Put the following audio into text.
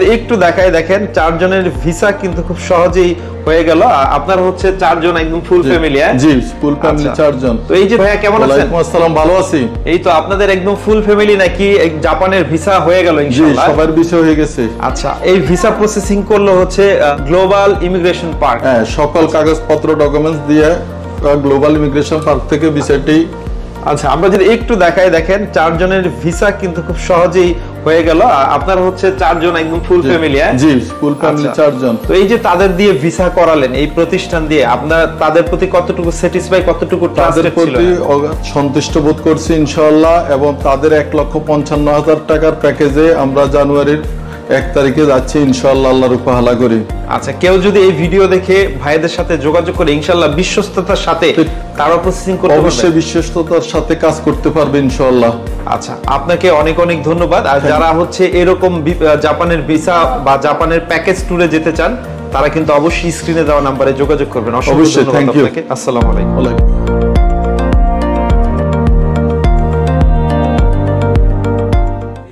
যদি একটু দেখাই দেখেন চারজনের ভিসা কিন্তু খুব সহজেই হয়ে গেল। আপনারা হচ্ছে চারজন একদম ফুল ফ্যামিলি। জি, ফুল ফ্যামিলি চারজন। তো এই যে ভাইয়া কেমন আছেন? ওয়ালাইকুম আসসালাম, ভালো আছি। এই তো আপনাদের একদম ফুল ফ্যামিলি নাকি জাপানের ভিসা হয়ে গেল ইনশাআল্লাহ? জি, সবার ভিসা হয়ে গেছে। আচ্ছা, এই ভিসা প্রসেসিং করলো হচ্ছে গ্লোবাল ইমিগ্রেশন পার্ক। হ্যাঁ, সকল কাগজপত্র ডকুমেন্টস দিয়ে গ্লোবাল ইমিগ্রেশন পার্ক থেকে ভিসাটি। আচ্ছা, আমরা যদি একটু দেখাই দেখেন চারজনের ভিসা কিন্তু খুব সহজেই হয়ে গেল। আপনারা হচ্ছে চারজন একদম ফুল ফ্যামিলি। জি, ফুল ফ্যামিলি চারজন। তো এই যে তাদের দিয়ে ভিসা করালেন এই প্রতিষ্ঠান দিয়ে, আপনার তাদের প্রতি কতটুকু স্যাটিসফাই, কতটুকু তাদের প্রতি সন্তুষ্ট বোধ করছি ইনশাআল্লাহ। এবং তাদের 1,55,000 টাকার প্যাকেজে আমরা জানুয়ারির 1 তারিখে যাচ্ছি ইনশাআল্লাহ, আল্লাহর উপহালা করি। আচ্ছা, কেউ যদি এই ভিডিও দেখে ভাইদের সাথে যোগাযোগ করে ইনশাআল্লাহ বিশ্বস্ততার সাথে তারা প্রসেসিং করতে পারবে, অবশ্যই বিশ্বস্ততার সাথে কাজ করতে পারবে ইনশাআল্লাহ। আচ্ছা, আপনাকে অনেক অনেক ধন্যবাদ। আর যারা হচ্ছে এরকম জাপানের ভিসা বা জাপানের প্যাকেজ ট্যুরে যেতে চান তারা কিন্তু অবশ্যই স্ক্রিনে দেওয়া নম্বরে যোগাযোগ করবেন। অবশ্যই, থ্যাংক ইউ। আসসালামু আলাইকুম।